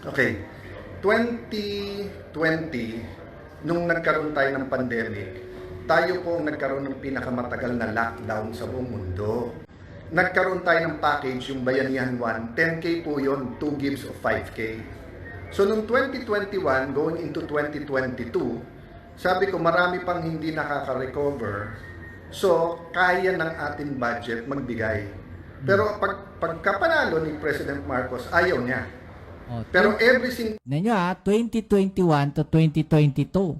Okay. 2020, nung nagkaroon tayo ng pandemic, tayo po ang nagkaroon ng pinakamatagal na lockdown sa buong mundo. Nagkaroon tayo ng package, yung Bayanihan 1, 10K po yun, 2 gives of 5K. So, noong 2021, going into 2022, sabi ko marami pang hindi nakaka-recover. So, kaya ng ating budget magbigay. Pero pagkapanalo ni President Marcos, ayaw niya. Oh, Pero every single 2021 to 2022.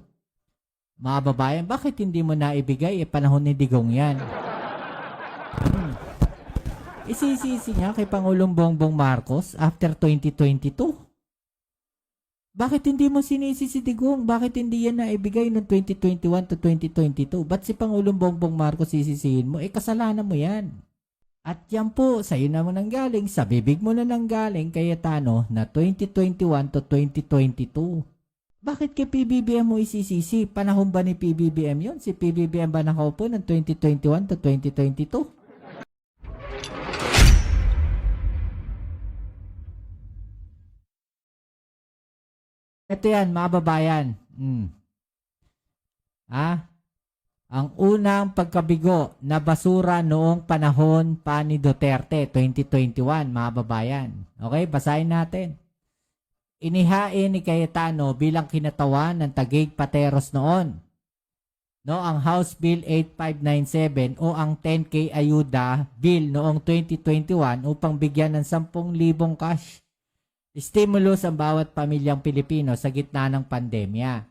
Mga babayan, bakit hindi mo naibigay? Panahon ni Digong yan. Isisisi niya kay Pangulong Bongbong Marcos after 2022. Bakit hindi mo sinisi si Digong? Bakit hindi yan naibigay noong 2021 to 2022? Ba't si Pangulong Bongbong Marcos sisisihin mo? Kasalanan mo yan. At yan po, sa'yo naman nanggaling, sa bibig mo na nanggaling, Cayetano, na 2021 to 2022. Bakit kay PBBM mo isisisi? Panahon ba ni PBBM yon? Si PBBM ba nakaupo ng 2021 to 2022? Ito yan, mga babayan. Ang unang pagkabigo na basura noong panahon pa ni Duterte, 2021, mga babayan. Okay, basahin natin. Inihain ni Cayetano bilang kinatawan ng Taguig Pateros noon. No, ang House Bill 8597 o ang 10K Ayuda Bill noong 2021 upang bigyan ng 10,000 cash stimulus ang bawat pamilyang Pilipino sa gitna ng pandemya.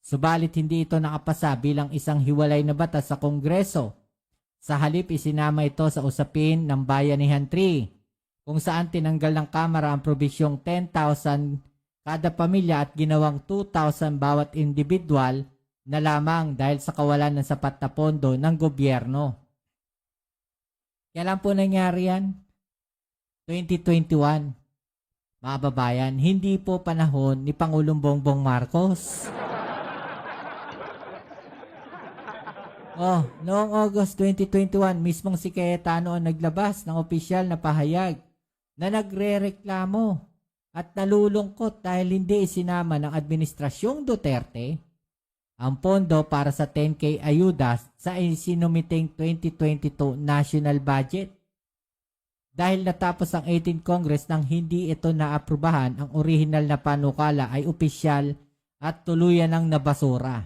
Subalit hindi ito nakapasa bilang isang hiwalay na batas sa Kongreso. Sa halip isinama ito sa usapin ng Bayanihan 3 kung saan tinanggal ng Kamara ang probisyong 10,000 kada pamilya at ginawang 2,000 bawat individual na lamang dahil sa kawalan ng sapat na pondo ng gobyerno. Kailan po nangyari yan? 2021. Mga babayan, hindi po panahon ni Pangulong Bongbong Marcos. Noong August 2021, mismong si Cayetano ang naglabas ng opisyal na pahayag na nagre-reklamo at nalulungkot dahil hindi isinama ng Administrasyong Duterte ang pondo para sa 10K ayuda sa isinumiting 2022 national budget. Dahil natapos ang 18th Congress nang hindi ito naaprubahan, ang orihinal na panukala ay opisyal at tuluyan ng nabasura.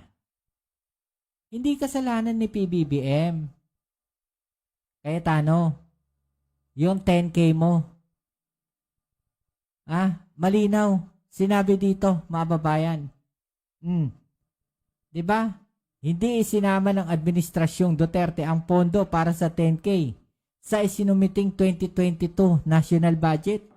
Hindi kasalanan ni PBBM. Cayetano, yung 10K mo. Malinaw. Sinabi dito, mga babayan. Diba? Hindi isinama ng Administrasyong Duterte ang pondo para sa 10K sa isinumiting 2022 national budget.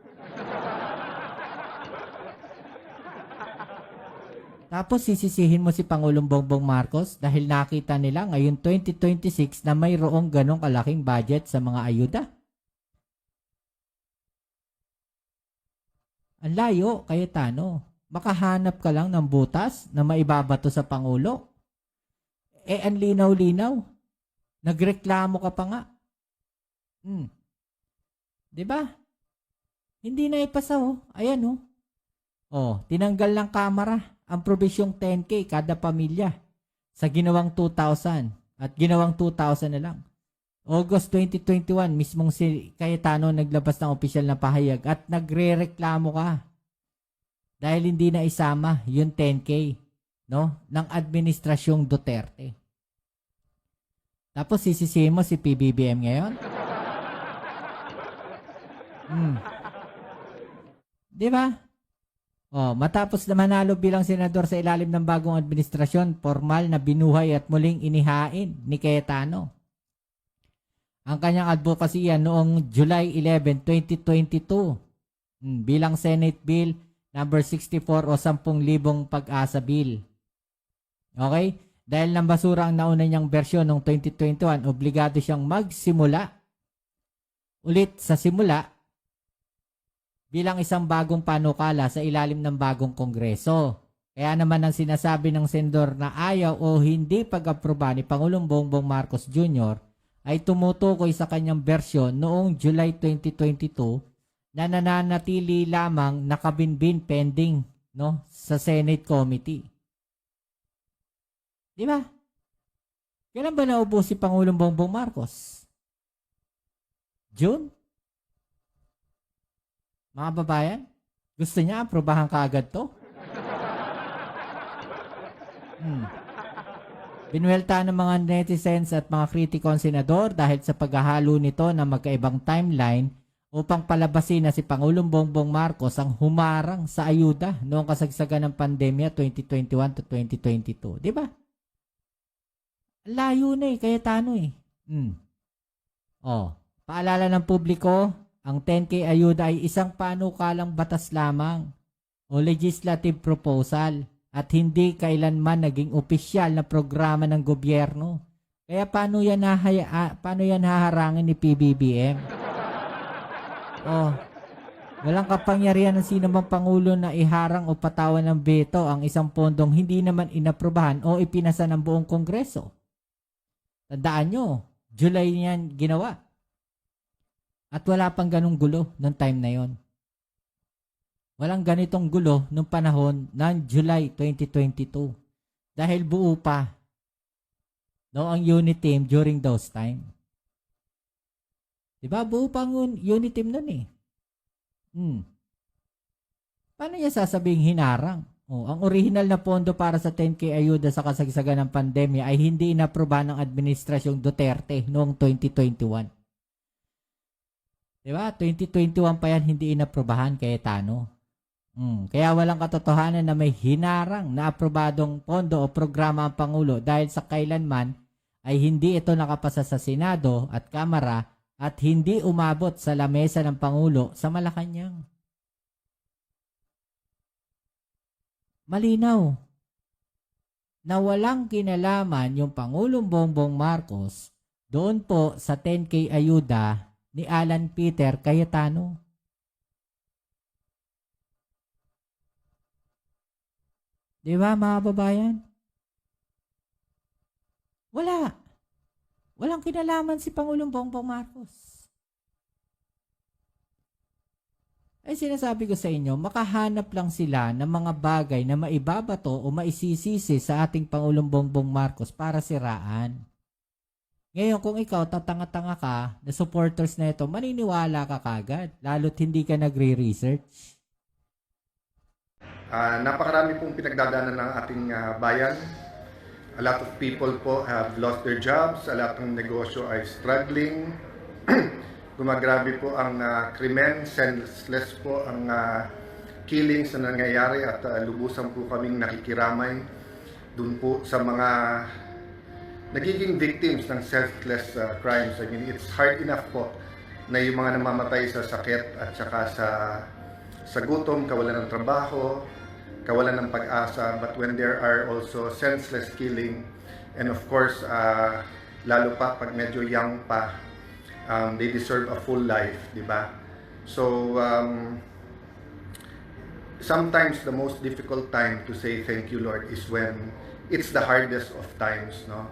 Tapos sisisihin mo si Pangulong Bongbong Marcos dahil nakita nila ngayon 2026 na mayroong ganong kalaking budget sa mga ayuda. Ang layo, Cayetano. Makahanap ka lang ng butas na maibabato sa Pangulo. Ang linaw-linaw. Nagreklamo ka pa nga. Diba? Hindi na ipasa Ayan tinanggal ng Kamara ang probisyong 10K kada pamilya sa ginawang 2,000 at ginawang 2,000 na lang. August 2021, mismong si Cayetano naglabas ng opisyal na pahayag at nagre-reklamo ka dahil hindi na isama yung 10K ng Administrasyong Duterte. Tapos sisisihin mo si PBBM ngayon? Diba? Matapos na manalo bilang senador sa ilalim ng bagong administrasyon, formal na binuhay at muling inihain ni Cayetano ang kanyang advokasya noong July 11, 2022 bilang Senate Bill number 64 o 10,000 Pag-asa Bill. Okay? Dahil ng basura ang nauna niyang bersyon noong 2021, obligado siyang magsimula ulit sa simula bilang isang bagong panukala sa ilalim ng bagong Kongreso. Kaya naman ang sinasabi ng senador na ayaw o hindi pag-aproba ni Pangulong Bongbong Marcos Jr. ay tumutukoy sa kanyang bersyon noong July 2022 na nananatili lamang nakabinbin pending, no, sa Senate Committee. Di ba? Kailan ba naupo si Pangulong Bongbong Marcos? June? Mga babayan, gusto niya aprobahan kaagad to? Binuwelta ng mga netizens at mga kritikong senador dahil sa paghahalo nito ng magkaibang timeline upang palabasin na si Pangulong Bongbong Marcos ang humarang sa ayuda noong kasagsagan ng pandemya 2021 to 2022. Di ba? Layo na kaya tano paalala ng publiko, ang 10K ayuda ay isang panukalang batas lamang o legislative proposal at hindi kailanman naging opisyal na programa ng gobyerno. Kaya paano yan haharangin ni PBBM? Walang kapangyarihan ng sino mang pangulo na iharang o patawan ng veto ang isang pondong hindi naman inaprobahan o ipinasa ng buong Kongreso. Tandaan nyo, July niyan ginawa. At wala pang ganong gulo noong time na yon. Walang ganitong gulo noong panahon ng July 2022. Dahil buo pa ang unit team during those time. Diba? Buo pa ang unit team nun Paano niya sasabing hinarang? Ang original na pondo para sa 10K ayuda sa kasagsagan ng pandemya ay hindi inaprobahan ng Administrasyong Duterte noong 2021. Diba? 2021 pa yan hindi inaprobahan kaya tano. Kaya walang katotohanan na may hinarang na aprobadong pondo o programa ang Pangulo dahil sa kailanman ay hindi ito nakapasa sa Senado at Kamara at hindi umabot sa lamesa ng Pangulo sa Malacanang. Malinaw na walang kinalaman yung Pangulong Bongbong Marcos doon po sa 10K ayuda ni Alan Peter Cayetano. Di ba mga babayan? Walang kinalaman si Pangulong Bongbong Marcos. Ay sinasabi ko sa inyo, makahanap lang sila ng mga bagay na maibabato o maisisisi sa ating Pangulong Bongbong Marcos para siraan. Ngayon, kung ikaw tatanga-tanga ka na supporters na ito, maniniwala ka kagad, lalo't hindi ka nagre-research. Napakarami pong pinagdadaanan ng ating bayan. A lot of people po have lost their jobs, a lot ng negosyo ay struggling. Gumagrabe po ang krimen, senseless po ang killings na nangyayari at lubusan po kaming nakikiramay dun po sa mga nagiging victims ng senseless crimes. I mean, it's hard enough po na yung mga namamatay sa sakit at saka sa gutom, kawalan ng trabaho, kawalan ng pag-asa, but when there are also senseless killing, and of course, lalo pa pag medyo young pa, they deserve a full life, di ba? So, sometimes the most difficult time to say thank you, Lord, is when it's the hardest of times, no?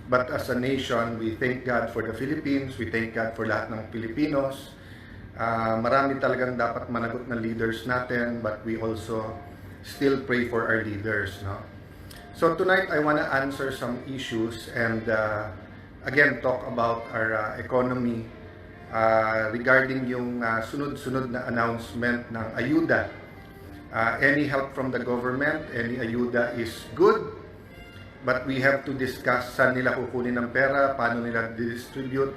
But as a nation, we thank God for the Philippines, we thank God for lahat ng Pilipinos. Marami talagang dapat managot na leaders natin, but we also still pray for our leaders, no? So tonight, I want to answer some issues and again, talk about our economy regarding yung sunod-sunod na announcement ng ayuda. Any help from the government, any ayuda is good, but we have to discuss saan nila kukunin ng pera, paano nila distribute,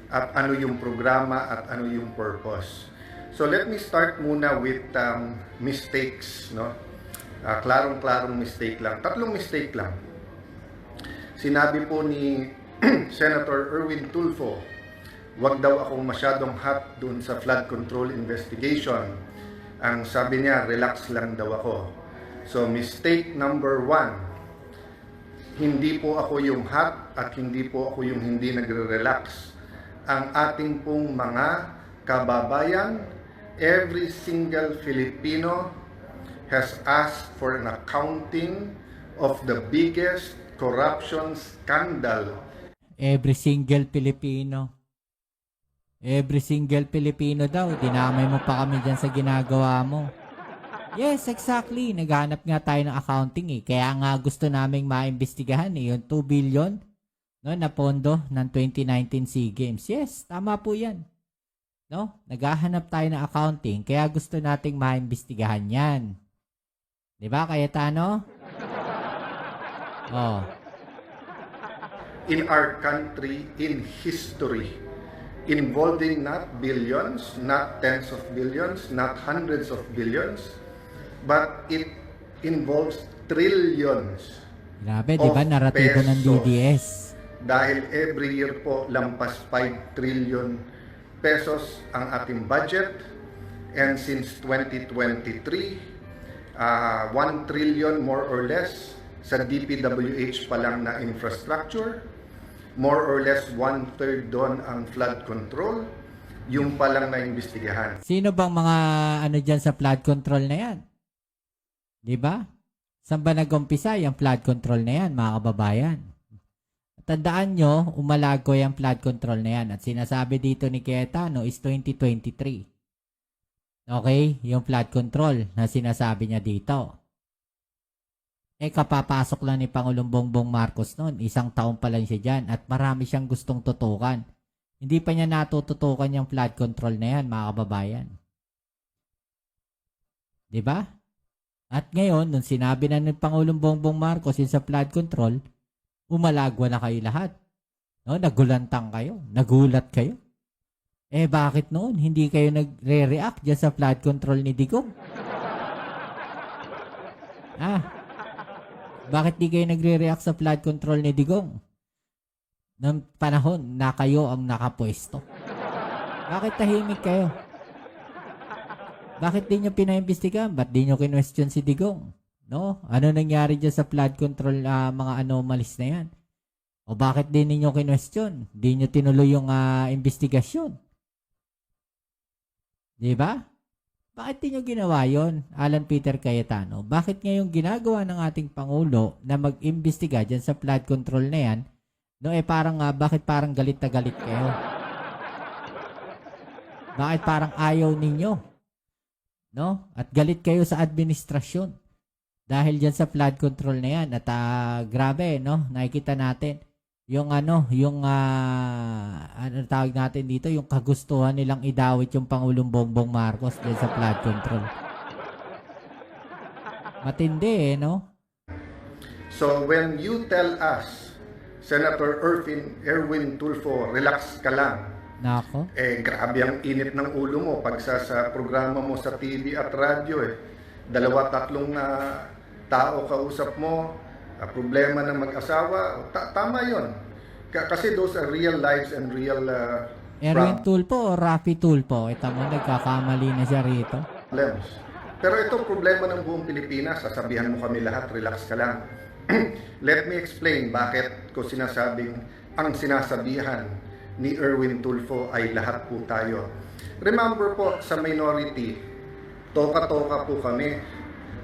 at ano yung programa at ano yung purpose. So let me start muna with mistakes, no? Klarong-klarong mistake lang. Tatlong mistake lang. Sinabi po ni Senator Erwin Tulfo, wag daw akong masyadong hot dun sa flood control investigation. Ang sabi niya, relax lang daw ako. So mistake number 1, hindi po ako yung hot at hindi po ako yung hindi nagre-relax. Ang ating pong mga kababayan, every single Filipino has asked for an accounting of the biggest corruption scandal. Every single Pilipino. Every single Pilipino daw, dinamay mo pa kami dyan sa ginagawa mo. Yes, exactly. Naghanap nga tayo ng accounting eh. Kaya nga gusto naming maimbestigahan eh, yung 2 billion no, na pondo ng 2019 SEA Games. Yes, tama po yan. No? Naghahanap tayo ng accounting, kaya gusto nating maimbestigahan yan. Di ba, Cayetano? Oh. In our country, in history, involving not billions, not tens of billions, not hundreds of billions, but it involves trillions Grabe, di ba? of Naratibo ng pesos. DDS. Dahil every year po, lampas 5 trillion pesos ang ating budget. And since 2023, 1 trillion more or less sa DPWH pa lang na infrastructure. More or less 1/3 doon ang flood control. Yung pa lang na imbestigahan. Sino bang mga ano dyan sa flood control na yan? Di ba? Saan ba nag-umpisa yung flood control na yan, mga kababayan? Tandaan nyo, umalago yung flood control na yan. At sinasabi dito ni Cayetano is 2023. Okay? Yung flood control na sinasabi niya dito. Kapapasok lang ni Pangulong Bongbong Marcos noon. 1 taon pa lang siya dyan at marami siyang gustong tutukan. Hindi pa niya natututukan yung flood control na yan, mga kababayan. Diba? At ngayon, nung sinabi na ni Pangulong Bongbong Marcos yun sa flood control, umalagwa na kayo lahat. No? Nagulantang kayo. Nagulat kayo. Bakit noon? Hindi kayo nagre-react dyan sa flood control ni Digong? Bakit di kayo nagre-react sa flood control ni Digong? Ng panahon na kayo ang nakapwesto. Bakit tahimik kayo? Bakit di nyo pinaimbestigahan? Ba't di nyo kinwestiyon si Digong? No? Ano nangyari dyan sa flood control mga anomalies na yan? O bakit di ninyo kinwestiyon? Di nyo tinuloy yung investigasyon? Diba? Bakit di nyo ginawa yon, Alan Peter Cayetano? Bakit ngayong ginagawa ng ating Pangulo na mag-imbestiga dyan sa flood control na yan, no, bakit parang galit na galit kayo? Bakit parang ayaw ninyo? No? At galit kayo sa administrasyon dahil dyan sa flood control na yan. At grabe, no? Nakikita natin yung tawag natin dito, yung kagustuhan nilang idawit yung Pangulong Bongbong Marcos dyan sa flood control. Matindi no? So when you tell us, Senator Erwin Tulfo, relax ka lang. Nako. Grabe ang init ng ulo mo pag sa programa mo sa TV at radyo 2-3 tao kausap mo, problema ng mag-asawa, tama yon. Kasi those are real lives and real Erwin Tulfo o Rafi Tulfo? Ito mo, nagkakamali na siya rito. problems. Pero ito problema ng buong Pilipinas, sasabihan mo kami lahat, relax ka lang. Let me explain bakit ko sinasabing ang sinasabihan ni Erwin Tulfo ay lahat po tayo. Remember po, sa minority, toka-toka po kami.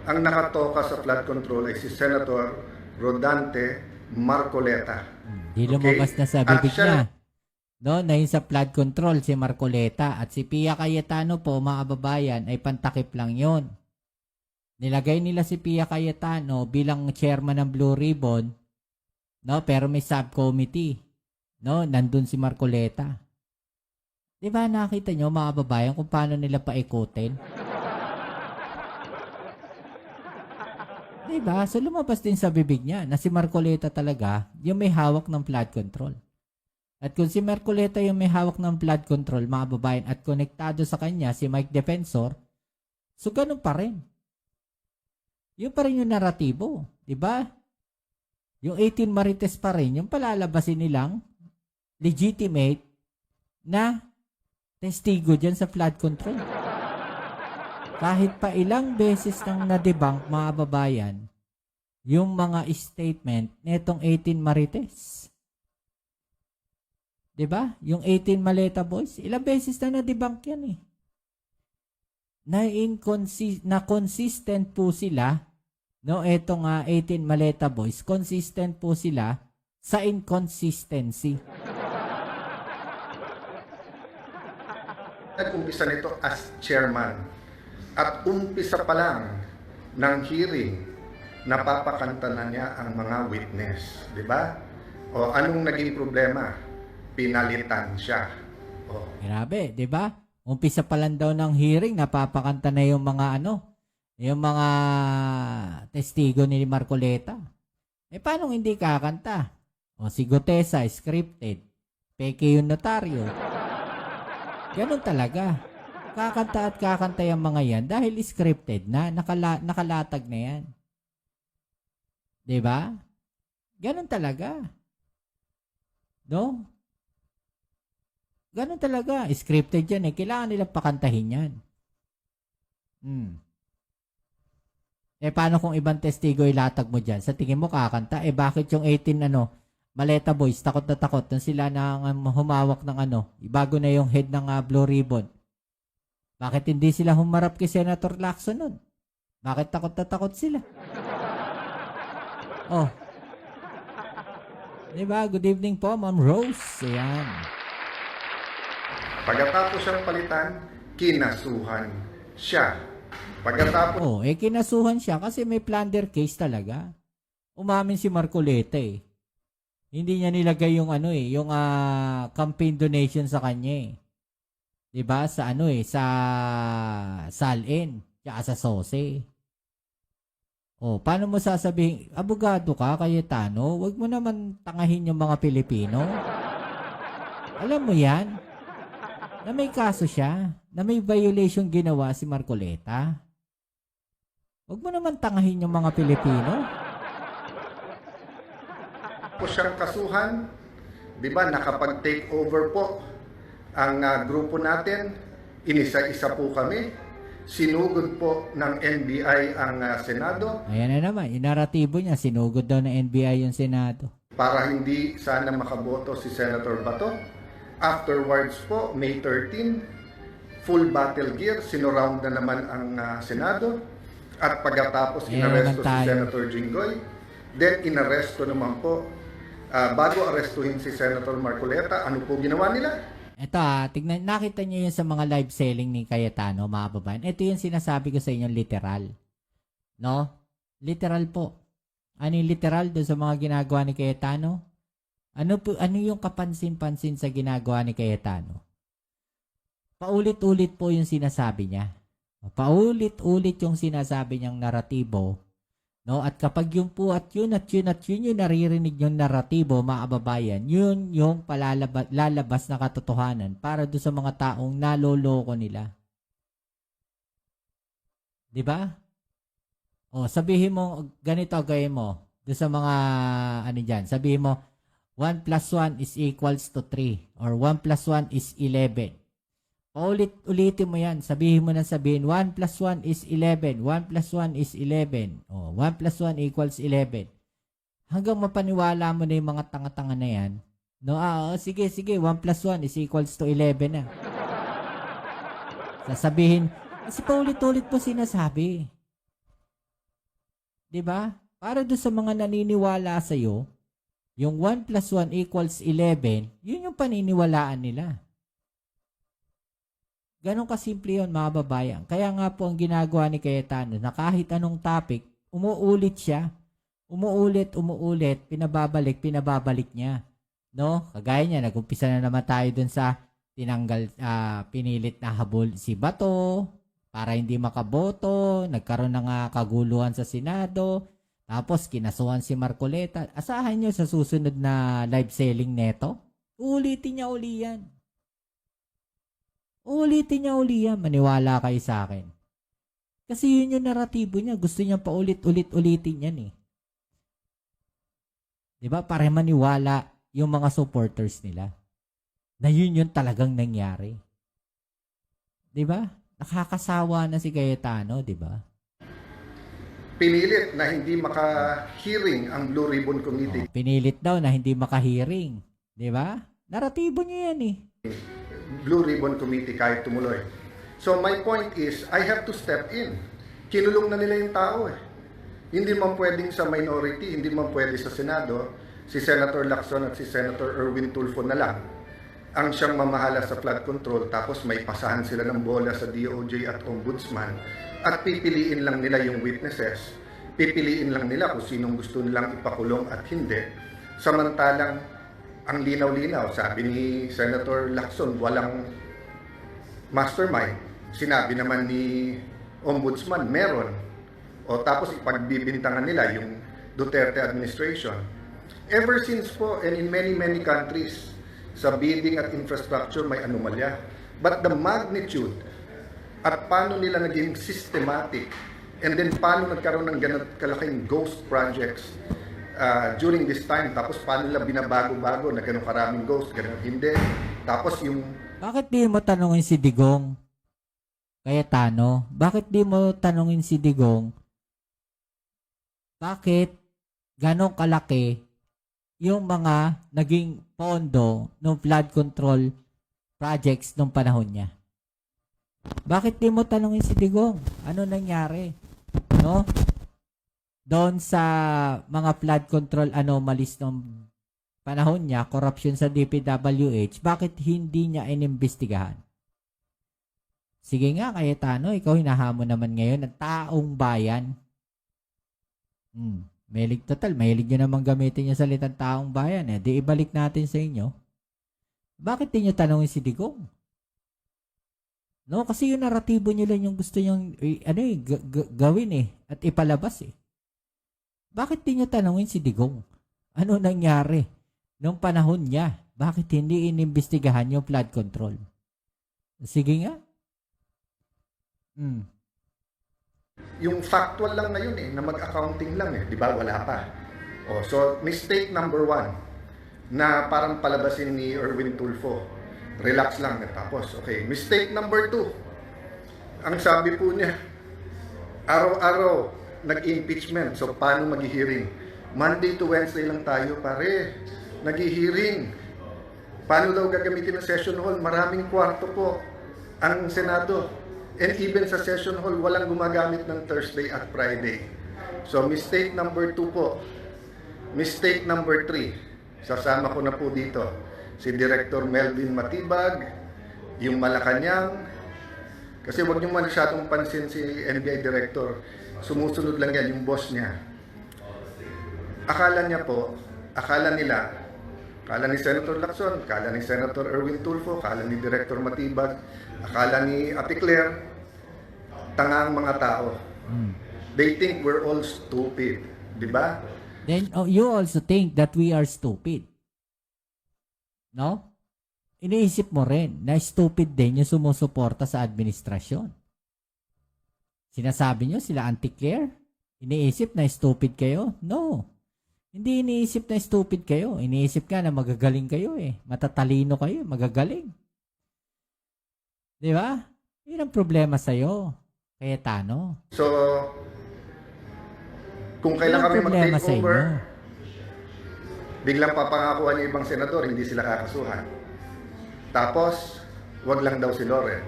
Ang nakatoka sa flood control ay si Senator Rodante Marcoleta. Di lumabas na sa bibig niya. No, na yun sa flood control si Marcoleta at si Pia Cayetano po, mga kababayan, ay pantakip lang yon. Nilagay nila si Pia Cayetano bilang chairman ng Blue Ribbon, no, pero may subcommittee. No, nandun si Marcoleta. Di ba nakita nyo, mga kababayan, kung paano nila paikutin? Diba? So lumabas din sa bibig niya na si Marcoleta talaga yung may hawak ng flood control. At kung si Marcoleta yung may hawak ng flood control, mga babayan, at konektado sa kanya si Mike Defensor, so ganun pa rin. Yung pa rin yung naratibo. Diba? Yung 18 Marites pa rin, yung palalabasin nilang legitimate na testigo dyan sa flood control. Kahit pa ilang beses nang na-debunk, mga babayan, yung mga statement netong 18 Marites. Diba? Yung 18 Maleta Boys, ilang beses na na-debunk yan na consistent po sila, no, etong 18 Maleta Boys, consistent po sila sa inconsistency. Nag-umpisa nito as chairman. At umpisa pa lang ng hearing, napapakanta na niya ang mga witness. Di ba? O anong naging problema? Pinalitan siya. O, Grabe, 'di ba? Umpisa pa lang daw ng hearing, napapakanta na yung mga yung mga testigo ni Marcoleta. Paano hindi kakanta? O si Gutesa, scripted. Peke yung notaryo. Ganun talaga. Kakanta at kakanta yung mga yan dahil scripted na, nakalatag na yan. 'Di ba? Ganun talaga. No? Ganun talaga. Scripted yan eh. Kailangan nilang pakantahin yan. Paano kung ibang testigo ilatag mo dyan? Sa tingin mo kakanta? Bakit yung 18 Maleta Boys, takot na takot nung sila na humawak ng bago na yung head ng Blue Ribbon. Bakit hindi sila humarap kay Senator Lacson nun? Bakit takot na takot sila? Oh. Diba? Good evening po, Ma'am Rose. Ayan. pagkatapos siyang palitan, kinasuhan siya. Pagkatapos Kinasuhan siya kasi may plunder case talaga. Umamin si Marcoleta eh. Hindi niya nilagay yung yung campaign donation sa kanya eh. 'Di ba? Sa sa Salin, tsaka sa Sose. Paano mo sasabihin, abogado ka, Cayetano, wag mo naman tangahin yung mga Pilipino. Alam mo yan, na may kaso siya, na may violation ginawa si Marcoleta. Wag mo naman tangahin yung mga Pilipino. siyang kasuhan, di ba, nakapag-take over po ang grupo natin, inisa-isa po kami, sinugod po ng NBI ang Senado. Ayan na naman, yung naratibo niya, sinugod daw ng NBI yung Senado. Para hindi sana makaboto si Senator Bato. Afterwards po, May 13, full battle gear, sinurround na naman ang Senado. At pagkatapos inaresto si Senator Jinggoy, then inaresto naman po, bago arestuhin si Senator Marcoleta, ano po ginawa nila? Ito tignan, nakita niyo yun sa mga live selling ni Cayetano, mga babayan. Ito yung sinasabi ko sa inyo, literal. No? Literal po. Ano yung literal doon sa mga ginagawa ni Cayetano? Ano yung kapansin-pansin sa ginagawa ni Cayetano? Paulit-ulit po yung sinasabi niya. Paulit-ulit yung sinasabi niyang naratibo. No? At kapag yun po at yun yung naririnig yung naratibo, mga kababayan, yun yung lalabas na katotohanan para doon sa mga taong naloloko nila. 'Di ba? Sabihin mo, ganito gawin mo, doon sa mga, dyan, sabihin mo, 1 plus 1 is equals to 3, or 1 plus 1 is 11. Ulitin mo yan. Sabihin mo 1 plus 1 is 11. 1 plus 1 is 11. 1 plus 1 equals 11. Hanggang mapaniwala mo na yung mga tanga-tanga na yan. No, sige, 1 plus 1 is equals to 11 na. Sasabihin, kasi paulit-ulit po sinasabi. 'Di ba? Para doon sa mga naniniwala sa'yo, yung 1 plus 1 equals 11, yun yung paniniwalaan nila. Ganon kasimple yun, mga babayan. Kaya nga po ang ginagawa ni Cayetano na kahit anong topic, umuulit siya. Umuulit, pinababalik niya. No? Kagaya niya, nag-umpisa na naman tayo dun sa pinilit na habol si Bato para hindi makaboto. Nagkaroon ng kaguluhan sa Senado. Tapos, kinasuhan si Marcoleta. Asahan nyo sa susunod na live selling neto. Ulitin niya uli yan. Maniwala kayo sa akin. Kasi yun yung naratibo niya. Gusto niya paulit-ulitin yan eh. Diba? Para maniwala yung mga supporters nila. Na yun yung talagang nangyari. Diba? Nakakasawa na si Cayetano, diba? Pinilit na hindi maka-hearing ang Blue Ribbon Committee. Pinilit daw na hindi maka-hearing. Diba? Naratibo niya yan eh. Blue Ribbon Committee kahit tumuloy. So my point is, I have to step in. Kinulong na nila yung tao eh. Hindi man pwedeng sa minority, hindi man pwede sa Senado, si Senator Lacson at si Senator Erwin Tulfo na lang. ang siyang mamahala sa flood control, tapos may pasahan sila ng bola sa DOJ at Ombudsman, at pipiliin lang nila yung witnesses, pipiliin lang nila kung sinong gusto nilang ipakulong at hindi. Samantalang ang linaw-linaw, sabi ni Senator Lacson, walang mastermind. Sinabi naman ni Ombudsman, meron. O tapos ipagbibintangan nila yung Duterte administration. Ever since po, and in many countries, sa bidding at infrastructure may anomalya. But the magnitude at paano nila naging systematic, and then paano nagkaroon ng ganun kalaking ghost projects during this time, tapos paano nila binabago-bago na ganun karaming ghost, ganun hindi. Tapos yung... Bakit di mo tanungin si Digong? Cayetano, bakit di mo tanungin si Digong? Bakit ganong kalaki yung mga naging pondo ng flood control projects nung panahon niya? Bakit di mo tanungin si Digong? Ano nangyari? No? Doon sa mga flood control anomalies nung panahon niya, corruption sa DPWH, bakit hindi niya inimbestigahan? Sige nga, Cayetano, ikaw hinahamon naman ngayon ng taong bayan. Mahilig nyo naman gamitin yung salitang taong bayan. Di ibalik natin sa inyo. Bakit di nyo tanongin si Digong? No, kasi yung naratibo nyo lang yung gusto nyong gawin at ipalabas Bakit di nyo tanongin si Digong? Ano nangyari nung panahon niya? Bakit hindi inimbestigahan yung flood control? Sige nga. Yung factual lang ngayon na mag-accounting lang di ba? Wala pa. So mistake number 1 na parang palabasin ni Erwin Tulfo. Relax lang tapos. Okay, mistake number 2. Ang sabi po niya, araw-araw nag-impeachment. So paano mag-hearing? Monday to Wednesday lang tayo, pare. Nag-hearing. Paano daw gagamitin ng session hall? Maraming kwarto po ang Senado. And even sa session hall, walang gumagamit ng Thursday at Friday. So, mistake number 2 po. Mistake number 3. Sasama ko na po dito. Si Director Melvin Matibag, yung Malacanang. Kasi wag niyo masyadong pansin si NBI Director. Sumusunod lang yan, yung boss niya. Akala ni Senator Lacson, akala ni Senator Erwin Tulfo, akala ni Director Matibag, akala ni Ate Claire, tanga ang mga tao. They think we're all stupid. Di ba? Then you also think that we are stupid. No? Iniisip mo rin na stupid din yung sumusuporta sa administrasyon. Sinasabi nyo sila Auntie Claire? Iniisip na stupid kayo? No. Hindi iniisip na stupid kayo. Iniisip ka na magagaling kayo Matatalino kayo, magagaling. Di ba? Yun ang problema sa'yo, Cayetano. So, kung kailan kami mag-take over, biglang papangakuan yung ibang senador, hindi sila kakasuhan. Tapos, wag lang daw si Loren.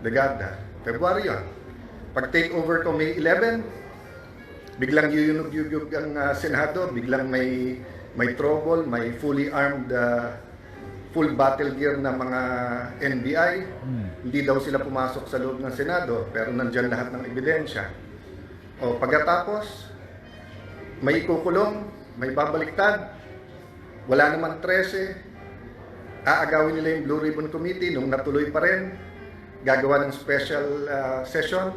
Legarda. February yun. Pag take over ko May 11, biglang yuyunog-yuyug ang Senado, biglang may trouble, may fully armed, full battle gear na mga NBI. Hindi daw sila pumasok sa loob ng Senado, pero nandyan lahat ng ebidensya. O pagkatapos, may ikukulong, may babaliktad, wala naman 13, aagawin nila yung Blue Ribbon Committee nung natuloy pa rin, gagawa ng special session.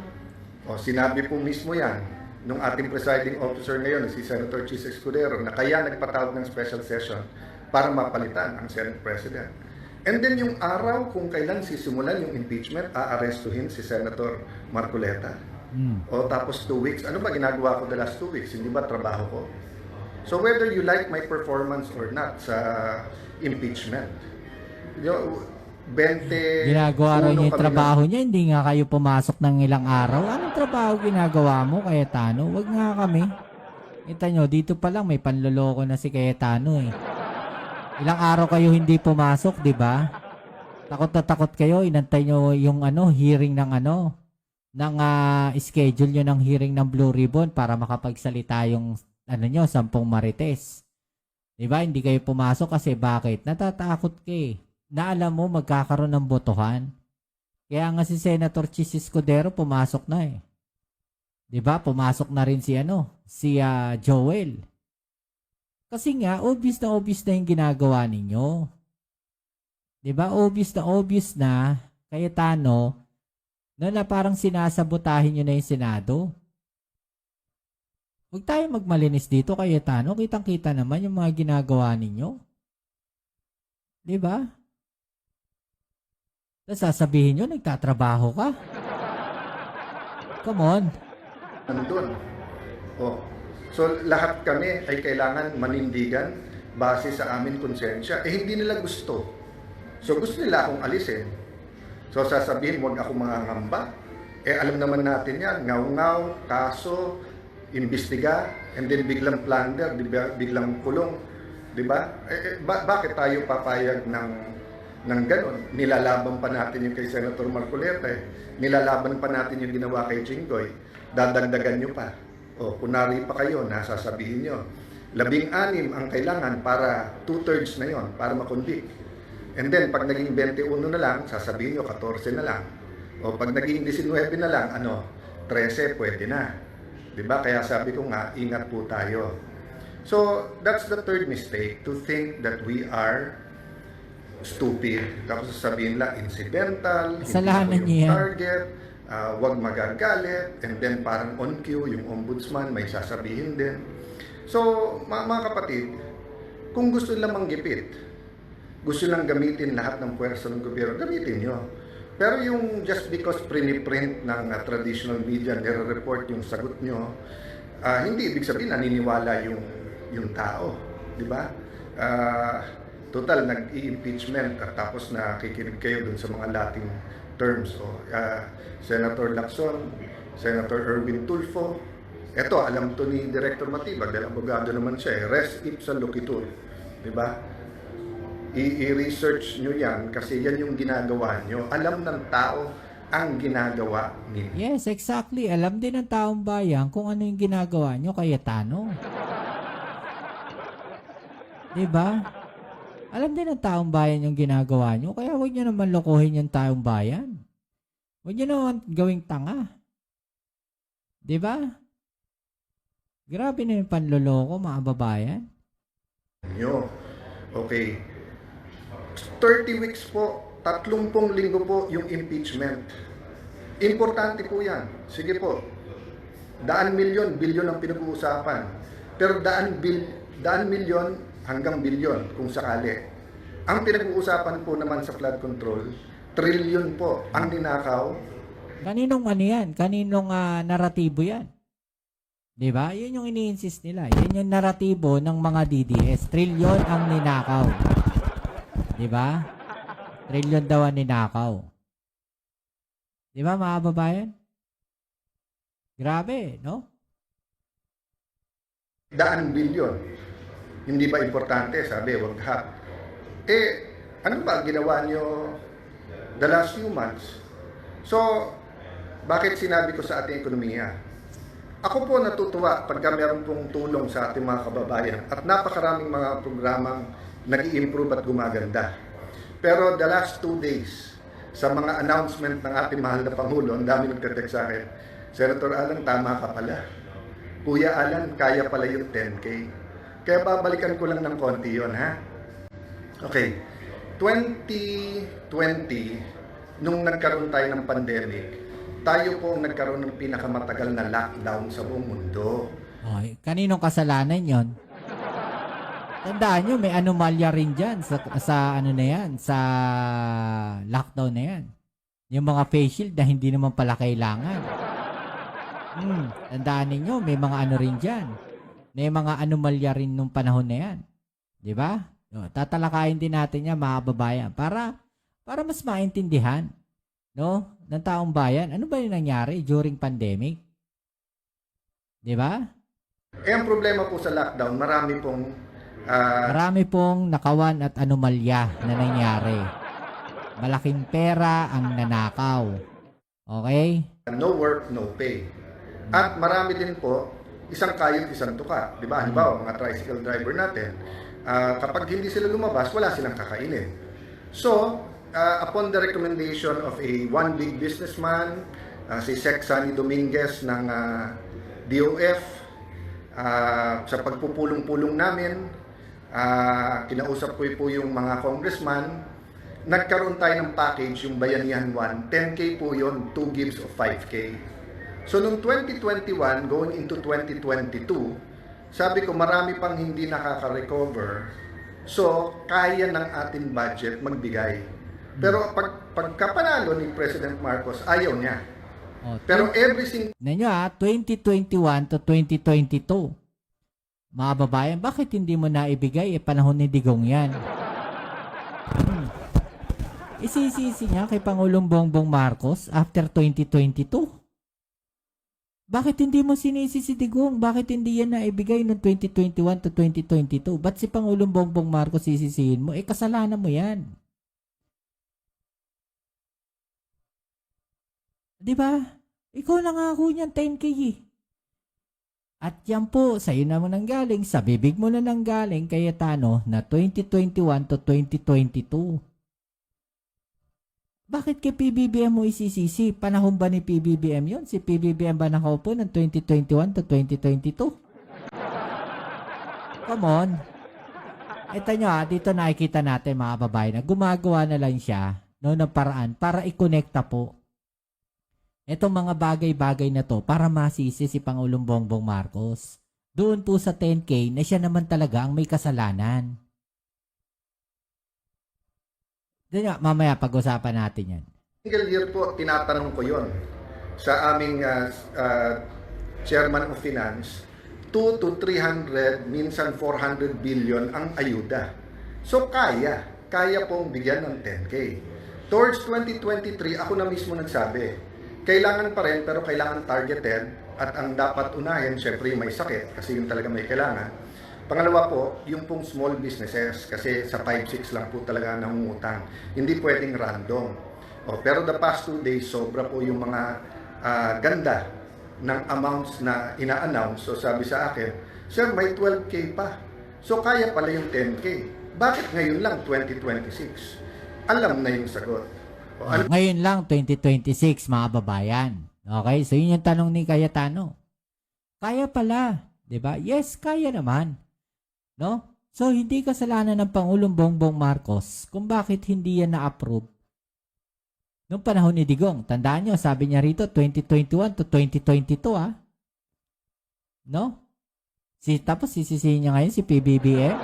O sinabi po mismo yan nung ating presiding officer ngayon, si Senator Chis Escudero, na kaya nagpatawag ng special session para mapalitan ang Senate President. And then yung araw kung kailan sisimulan yung impeachment, aarestuhin si Senator Marcoleta. O tapos 2 weeks. Ano ba ginagawa ko the last 2 weeks? Hindi ba trabaho ko? So whether you like my performance or not sa impeachment, 20... Ginagawa rin yung trabaho niya, hindi nga kayo pumasok ng ilang araw. Anong trabaho ginagawa mo, Cayetano? Wag nga kami. Kita nyo, dito pa lang may panloloko na si Cayetano Ilang araw kayo hindi pumasok, di ba? Takot na takot kayo, inantay nyo yung hearing ng schedule nyo ng hearing ng Blue Ribbon para makapagsalita yung 10 marites. Di ba? Hindi kayo pumasok kasi bakit? Natatakot kayo na alam mo magkakaroon ng botohan. Kaya nga si Senator Chis Escudero pumasok na eh. 'Di ba? Pumasok na rin si Joel. Kasi nga obvious na yung ginagawa ninyo. 'Di ba? Obvious na Cayetano na parang sinasabotahin nyo na yung Senado. Huwag tayo magmalinis dito, Cayetano. Kitang-kita naman yung mga ginagawa ninyo. 'Di ba? Tapos sasabihin nyo, nagtatrabaho ka. Come on. Nandun. Oh. So lahat kami ay kailangan manindigan base sa amin konsensya. Hindi nila gusto. So gusto nila akong alisin. So sasabihin, huwag ako mangangamba. Alam naman natin yan, ngaw-ngaw, kaso, imbestiga, and then biglang plunder, biglang kulong. Diba? Bakit tayo papayag ng ganon? Nilalaban pa natin yung kay Senator Marcoleta. Nilalaban pa natin yung ginawa kay Jinggoy. Dadagdagan nyo pa. O, kunwari pa kayo, nasasabihin nyo. 16 ang kailangan para 2/3 na yon para makonvict. And then, pag naging 21 na lang, sasabihin nyo, 14 na lang. O, pag naging 19 na lang, 13, pwede na. Diba? Kaya sabi ko nga, ingat po tayo. So, that's the third mistake, to think that we are stupid. Tapos sasabihin lang, incidental, Kasalanan hindi niya yan. ako yung target, wag magagalit, and then parang on cue, yung ombudsman, may sasabihin din. So, mga kapatid, kung gusto nilang manggipit, gusto lang gamitin lahat ng puwersa ng gobyerno, gamitin nyo. Pero yung just because print ng traditional media, nire-report yung sagot nyo, hindi ibig sabihin naniniwala yung tao, di ba? Total, nag-i-impeachment at tapos nakikinig kayo dun sa mga Latin terms. Senator Lacson, Senator Erwin Tulfo, eto, alam to ni Director Matibag, dahil abogado naman siya, res ipsa loquitur, di ba? I-research nyo yan kasi yan yung ginagawa nyo. Alam ng tao ang ginagawa ninyo. Yes, exactly. Alam din ng taong bayan kung ano yung ginagawa nyo, Cayetano. Diba? Alam din ng taong bayan yung ginagawa nyo, kaya huwag nyo naman lokohin yung taong bayan. Huwag nyo naman gawing tanga. Diba? Grabe na yung panloloko, mga babayan. Nyo. Okay. 30 weeks po, 30 linggo po yung impeachment. Importante po yan. Sige po. Daan milyon, bilyon ang pinag-uusapan. Pero daan milyon hanggang bilyon kung sakali. Ang pinag-uusapan po naman sa flood control, trilyon po ang ninakaw. Kaninong ano yan? Kaninong naratibo yan? Diba? Yun yung ini-insist nila. Yun yung naratibo ng mga DDS. Trilyon ang ninakaw. Diba? Trilyon daw ang ninakaw. Diba mga babayan? Grabe, no? Daan bilyon. Hindi ba importante? Sabi, wag half. Ano ba ginawa nyo the last few months? So, bakit sinabi ko sa ating ekonomiya? Ako po natutuwa pagka meron pong tulong sa ating mga kababayan at napakaraming mga programang nag-i-improve at gumaganda. Pero the last 2 days, sa mga announcement ng ating mahal na Pangulo, ang dami nagtatext sa akin, Senator Alan, tama ka pala. Kuya Alan, kaya pala yung 10K. Kaya babalikan ko lang ng konti yun, ha? Okay. 2020, nung nagkaroon tayo ng pandemic, tayo po nagkaroon ng pinakamatagal na lockdown sa buong mundo. Okay. Kaninong kasalanan yon? Tandaan nyo, may anomalya rin dyan sa ano na yan, sa lockdown na yan. Yung mga face shield na hindi naman pala kailangan. Tandaan ninyo, may mga ano rin dyan. May mga anomalya rin nung panahon na yan. Di ba? Tatalakayin din natin yan, mga babayan, para mas maintindihan, no, ng taong bayan. Ano ba yung nangyari during pandemic? Di ba? Ang problema po sa lockdown, marami pong nakawan at anomalya na nangyari. Malaking pera ang nanakaw. Okay? no work, no pay. At marami din po, isang kayod, isang tuka. Di ba? Halimbawa, mga tricycle driver natin, kapag hindi sila lumabas, wala silang kakainin. So, upon the recommendation of one big businessman, si Sec Sunny Dominguez ng DOF, sa pagpupulong-pulong namin, kinausap ko po yung mga congressman, nagkaroon tayo ng package, yung Bayanihan 1, 10K po yun, 2 gives of 5K. So, noong 2021, going into 2022, sabi ko marami pang hindi nakaka-recover, so kaya ng ating budget magbigay. Pero pagkapanalo ni President Marcos, ayaw niya. O, Pero every single Nanyo 2021 to 2022. Mga babayan, bakit hindi mo naibigay? Panahon ni Digong yan. Isisisi niya kay Pangulong Bongbong Marcos after 2022. Bakit hindi mo sinisi si Digong? Bakit hindi yan naibigay noong 2021 to 2022? Ba't si Pangulong Bongbong Marcos sisisihin mo? Kasalanan mo yan. Diba? Ikaw nangako niyan 10K eh. At yan po, sa'yo naman nanggaling, sa bibig mo na nanggaling, Cayetano, na 2021 to 2022. Bakit kay PBBM mo isisisi? Panahon ba ni PBBM yon? Si PBBM ba nakaupo ng 2021 to 2022? Come on. Ito nyo dito nakikita natin mga babae na gumagawa na lang siya ng paraan para i-connecta po itong mga bagay-bagay na to para masisi si Pangulong Bongbong Marcos. Doon po sa 10K na siya naman talaga ang may kasalanan. Doon nga, mamaya pag-usapan natin yan. single year po, tinatanong ko yon sa aming Chairman of Finance, 2 to 300, minsan 400 billion ang ayuda. So kaya pong bigyan ng 10K. Towards 2023, ako na mismo nagsabi, kailangan pa rin pero kailangan targeted at ang dapat unahin, syempre may sakit kasi yun talaga may kailangan. Pangalawa po, yung pong small businesses kasi sa 5-6 lang po talaga nangungutang. Hindi pwedeng random. Pero the past 2 days, sobra po yung mga ganda ng amounts na ina-announce. So sabi sa akin, sir, may 12K pa. So kaya pala yung 10K. Bakit ngayon lang 2026? Alam na yung sagot. Ngayon lang, 2026, mga babayan. Okay? So, yun yung tanong ni Cayetano. Kaya pala. 'Di ba? Yes, kaya naman. No? So, hindi kasalanan ng Pangulong Bongbong Marcos kung bakit hindi yan na-approve noong panahon ni Digong. Tandaan nyo, sabi niya rito, 2021 to 2022, No? Tapos, sisisihin niya ngayon si PBBM.